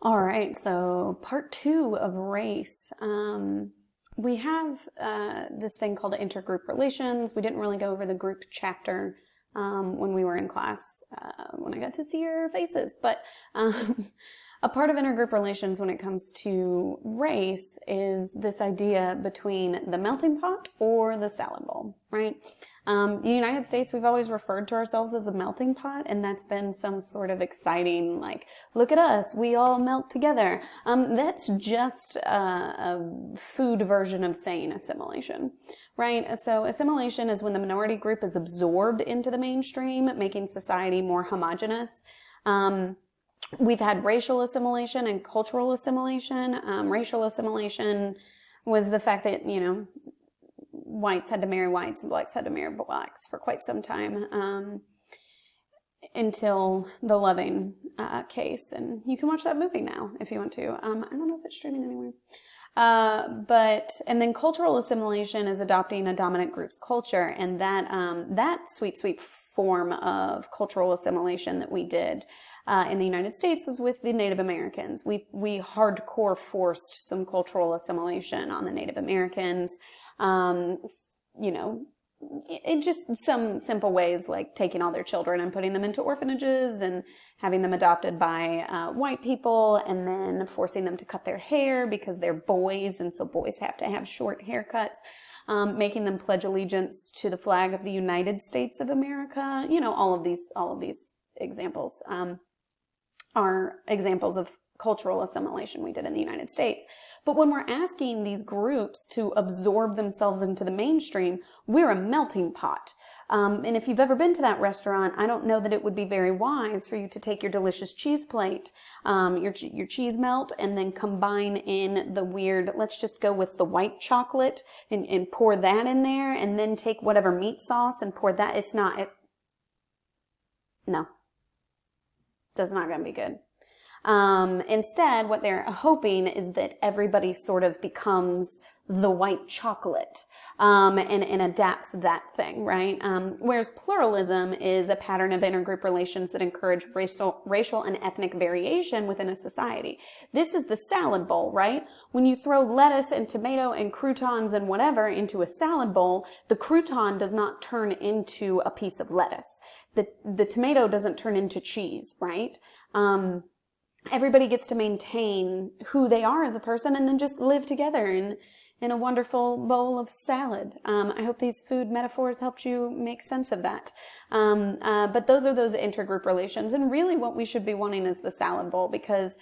All right, so part 2 of race. We have this thing called intergroup relations. We didn't really go over the group chapter when we were in class, when I got to see your faces. But a part of intergroup relations when it comes to race is this idea between the melting pot or the salad bowl, right? The United States, we've always referred to ourselves as a melting pot, and that's been some sort of exciting, like, look at us, we all melt together. That's just a food version of saying assimilation, right? So assimilation is when the minority group is absorbed into the mainstream, making society more homogenous. We've had racial assimilation and cultural assimilation. Racial assimilation was the fact that, whites had to marry whites and blacks had to marry blacks for quite some time, until the Loving case. And you can watch that movie now if you want to. I don't know if it's streaming anywhere. And then cultural assimilation is adopting a dominant group's culture, and that sweet form of cultural assimilation that we did in the United States was with the Native Americans. We hardcore forced some cultural assimilation on the Native Americans. In just some simple ways, like taking all their children and putting them into orphanages and having them adopted by white people, and then forcing them to cut their hair because they're boys, and so boys have to have short haircuts, making them pledge allegiance to the flag of the United States of America. All of these examples are examples of cultural assimilation we did in the United States. But when we're asking these groups to absorb themselves into the mainstream, we're a melting pot. And if you've ever been to that restaurant, I don't know that it would be very wise for you to take your delicious cheese plate, your cheese melt, and then combine in the weird, let's just go with the white chocolate and pour that in there, and then take whatever meat sauce and pour that. No. That's not going to be good. Instead, what they're hoping is that everybody sort of becomes the white chocolate, and adapts that thing, right? Whereas pluralism is a pattern of intergroup relations that encourage racial and ethnic variation within a society. This is the salad bowl, right? When you throw lettuce and tomato and croutons and whatever into a salad bowl, the crouton does not turn into a piece of lettuce. The tomato doesn't turn into cheese, right? Everybody gets to maintain who they are as a person and then just live together in a wonderful bowl of salad. I hope these food metaphors helped you make sense of that. But those are those intergroup relations. And really what we should be wanting is the salad bowl, because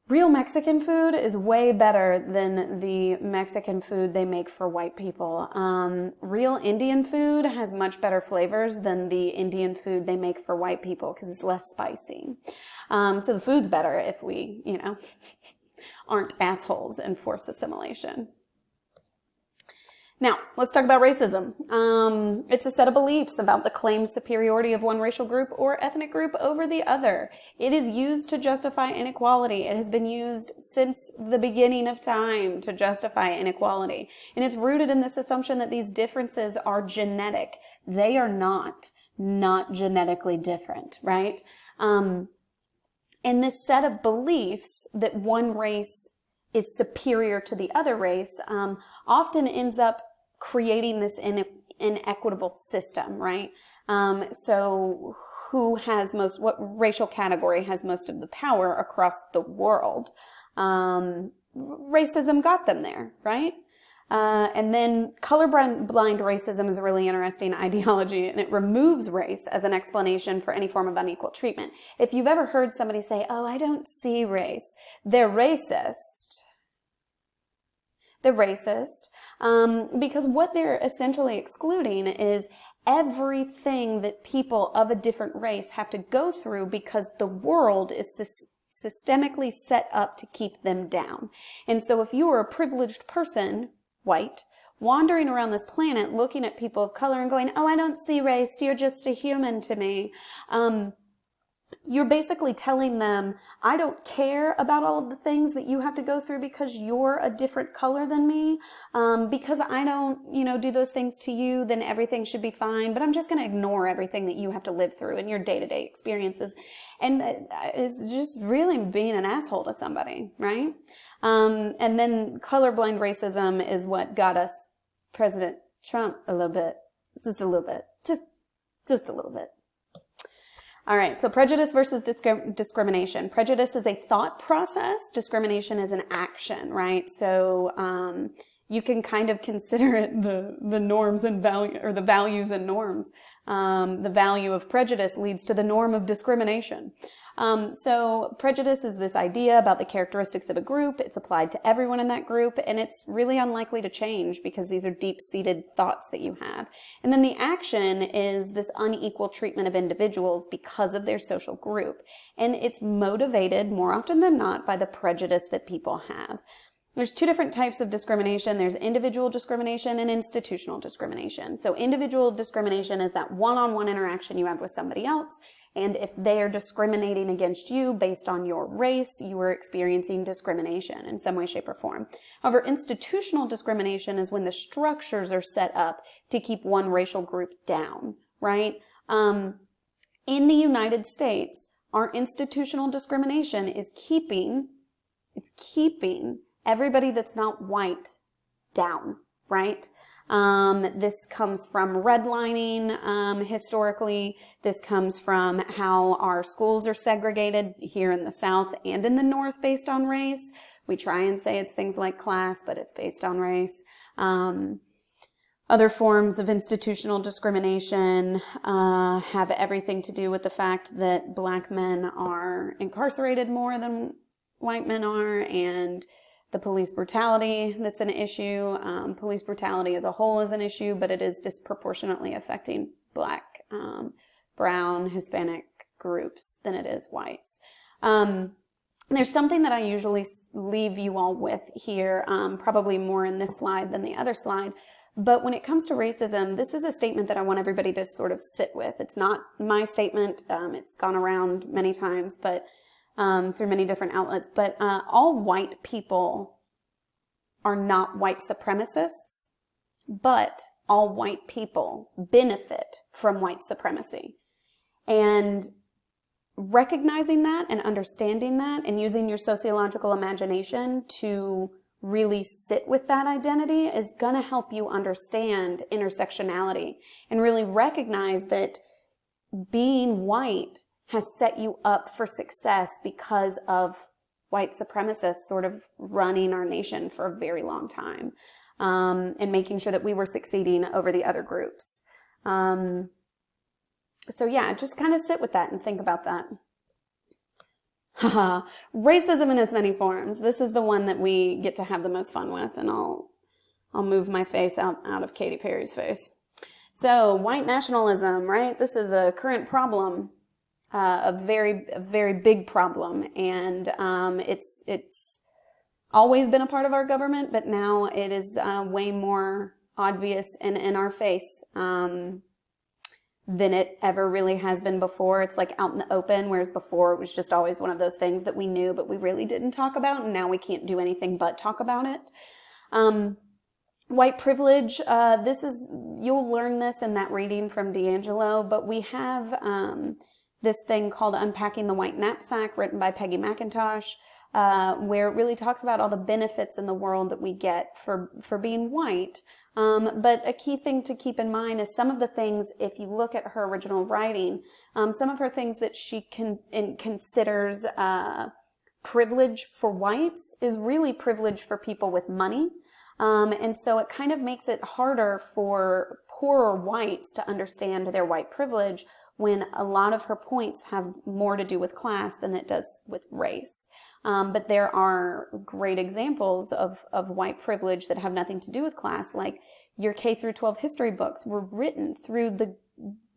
real Mexican food is way better than the Mexican food they make for white people. Real Indian food has much better flavors than the Indian food they make for white people because it's less spicy. So the food's better if we, aren't assholes and force assimilation. Now, let's talk about racism. It's a set of beliefs about the claimed superiority of one racial group or ethnic group over the other. It is used to justify inequality. It has been used since the beginning of time to justify inequality. And it's rooted in this assumption that these differences are genetic. They are not genetically different, right? And this set of beliefs that one race is superior to the other race often ends up creating this inequitable system, right? So what racial category has most of the power across the world? Racism got them there, right? And then colorblind racism is a really interesting ideology, and it removes race as an explanation for any form of unequal treatment. If you've ever heard somebody say, "Oh, I don't see race," they're racist. They're racist because what they're essentially excluding is everything that people of a different race have to go through because the world is systemically set up to keep them down. And so if you are a privileged person, white, wandering around this planet looking at people of color and going, "Oh, I don't see race, you're just a human to me," you're basically telling them, I don't care about all of the things that you have to go through because you're a different color than me. Because I don't, do those things to you, then everything should be fine. But I'm just going to ignore everything that you have to live through in your day-to-day experiences. And it's just really being an asshole to somebody, right? And then colorblind racism is what got us President Trump a little bit. Just a little bit. Just a little bit. All right, so prejudice versus discrimination. Prejudice is a thought process. Discrimination is an action, right? So you can kind of consider it the norms and value, or the values and norms. The value of prejudice leads to the norm of discrimination. So prejudice is this idea about the characteristics of a group. It's applied to everyone in that group, and it's really unlikely to change because these are deep-seated thoughts that you have. And then the action is this unequal treatment of individuals because of their social group. And it's motivated more often than not by the prejudice that people have. There's two different types of discrimination. There's individual discrimination and institutional discrimination. So individual discrimination is that one-on-one interaction you have with somebody else. And if they are discriminating against you based on your race, you are experiencing discrimination in some way, shape, or form. However, institutional discrimination is when the structures are set up to keep one racial group down, right? In the United States, our institutional discrimination is keeping everybody that's not white down, right? This comes from redlining, historically. This comes from how our schools are segregated here in the South and in the North based on race. We try and say it's things like class, but it's based on race. Other forms of institutional discrimination have everything to do with the fact that black men are incarcerated more than white men are, and the police brutality that's an issue. Police brutality as a whole is an issue, but it is disproportionately affecting black, brown, Hispanic groups than it is whites. There's something that I usually leave you all with here, probably more in this slide than the other slide. But when it comes to racism, this is a statement that I want everybody to sort of sit with. It's not my statement. It's gone around many times, but through many different outlets, but all white people are not white supremacists, but all white people benefit from white supremacy. And recognizing that and understanding that and using your sociological imagination to really sit with that identity is going to help you understand intersectionality and really recognize that being white has set you up for success because of white supremacists sort of running our nation for a very long time, and making sure that we were succeeding over the other groups. So yeah, just kind of sit with that and think about that. Racism in its many forms. This is the one that we get to have the most fun with, and I'll move my face out of Katy Perry's face. So white nationalism, right? This is a current problem. A very big problem, and it's always been a part of our government, but now it is way more obvious and in our face than it ever really has been before. It's like out in the open, whereas before it was just always one of those things that we knew but we really didn't talk about, and now we can't do anything but talk about it. White privilege, you'll learn this in that reading from D'Angelo, but we have this thing called Unpacking the White Knapsack, written by Peggy McIntosh, where it really talks about all the benefits in the world that we get for being white. But a key thing to keep in mind is some of the things, if you look at her original writing, some of her things that she considers privilege for whites is really privilege for people with money. And so it kind of makes it harder for poorer whites to understand their white privilege, when a lot of her points have more to do with class than it does with race. But there are great examples of white privilege that have nothing to do with class, like your K through 12 history books were written through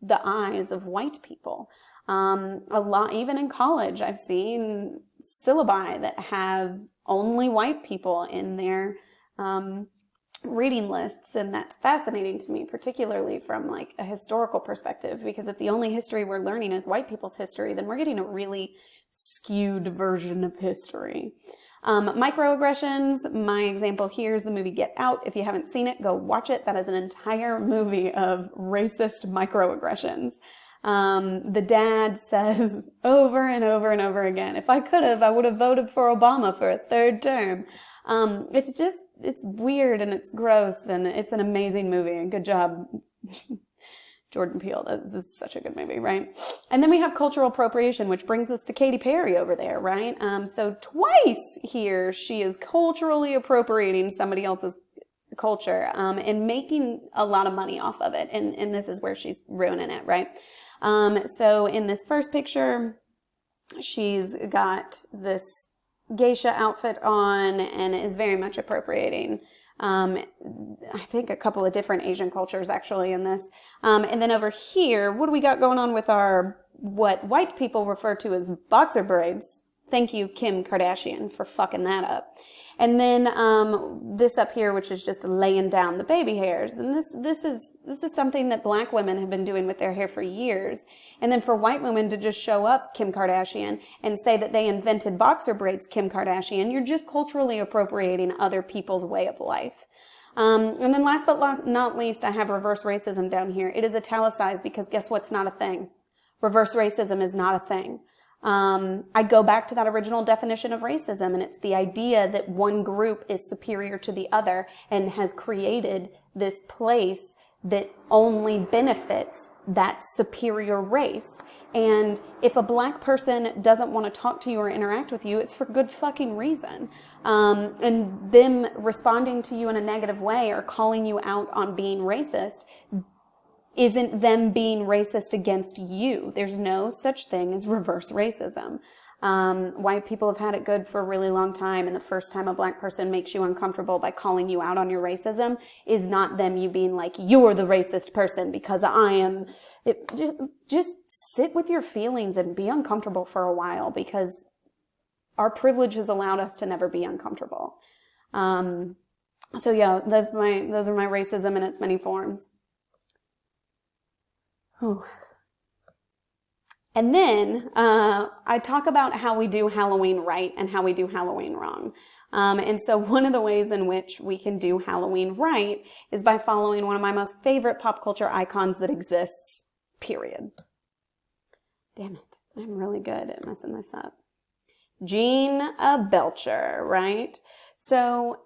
the eyes of white people. A lot, even in college, I've seen syllabi that have only white people in there, reading lists, and that's fascinating to me, particularly from like a historical perspective, because if the only history we're learning is white people's history, then we're getting a really skewed version of history. Microaggressions, my example here is the movie Get Out. If you haven't seen it, go watch it. That is an entire movie of racist microaggressions. The dad says over and over and over again, if I could have, I would have voted for Obama for a third term. It's weird and it's gross and it's an amazing movie, and good job, Jordan Peele. This is such a good movie, right? And then we have cultural appropriation, which brings us to Katy Perry over there, right? So twice here, she is culturally appropriating somebody else's culture, and making a lot of money off of it. And this is where she's ruining it, right? So in this first picture, she's got this geisha outfit on and is very much appropriating, I think a couple of different Asian cultures actually in this. And then over here, what do we got going on with our, what white people refer to as boxer braids? Thank you, Kim Kardashian, for fucking that up. And then this up here, which is just laying down the baby hairs. And this is something that black women have been doing with their hair for years. And then for white women to just show up, Kim Kardashian, and say that they invented boxer braids, Kim Kardashian, you're just culturally appropriating other people's way of life. And then last but not least, I have reverse racism down here. It is italicized because guess what's not a thing? Reverse racism is not a thing. I go back to that original definition of racism, and it's the idea that one group is superior to the other and has created this place that only benefits that superior race. And if a black person doesn't want to talk to you or interact with you, it's for good fucking reason. And them responding to you in a negative way or calling you out on being racist isn't them being racist against you. There's no such thing as reverse racism. White people have had it good for a really long time, and the first time a black person makes you uncomfortable by calling you out on your racism is not them you being like, you're the racist person because I am. Just sit with your feelings and be uncomfortable for a while, because our privilege has allowed us to never be uncomfortable. So yeah, those are my racism in its many forms. Whew. And then I talk about how we do Halloween right and how we do Halloween wrong. And so one of the ways in which we can do Halloween right is by following one of my most favorite pop culture icons that exists, period. Damn it, I'm really good at messing this up. Jean Belcher, right? So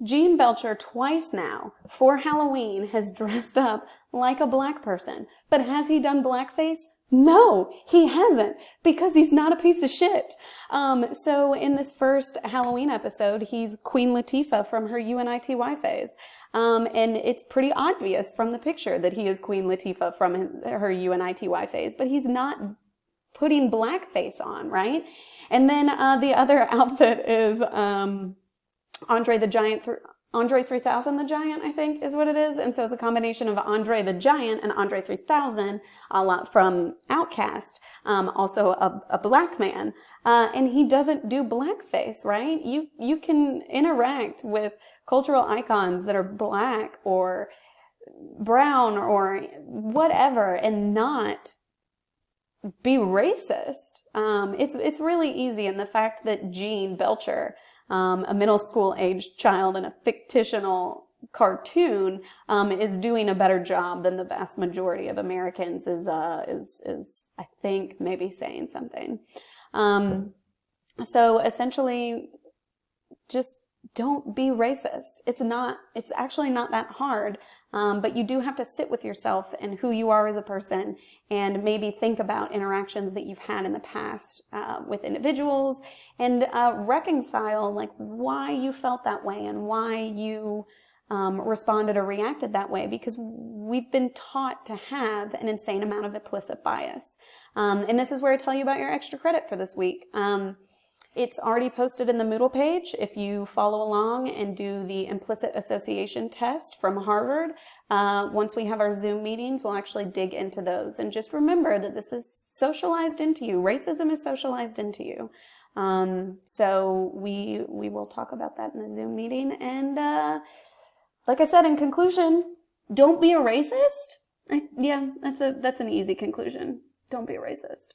Jean Belcher twice now for Halloween has dressed up like a black person. But has he done blackface? No, he hasn't, because he's not a piece of shit. So in this first Halloween episode, he's Queen Latifah from her UNITY phase. And it's pretty obvious from the picture that he is Queen Latifah from her UNITY phase, but he's not putting blackface on, right? And then the other outfit is Andre 3000 the Giant, I think is what it is. And so it's a combination of Andre the Giant and Andre 3000 from Outkast, also a black man. And he doesn't do blackface, right? You can interact with cultural icons that are black or brown or whatever and not be racist. It's really easy. And the fact that Jean Belcher, a middle school aged child in a fictional cartoon, is doing a better job than the vast majority of Americans is I think maybe saying something. So essentially just don't be racist. It's actually not that hard. But you do have to sit with yourself and who you are as a person, and maybe think about interactions that you've had in the past with individuals, and reconcile like why you felt that way and why you responded or reacted that way, because we've been taught to have an insane amount of implicit bias. And this is where I tell you about your extra credit for this week. It's already posted in the Moodle page. If you follow along and do the implicit association test from Harvard, once we have our Zoom meetings, we'll actually dig into those. And just remember that this is socialized into you. Racism is socialized into you. So we will talk about that in the Zoom meeting. And like I said, in conclusion, don't be a racist. Yeah, that's an easy conclusion. Don't be a racist.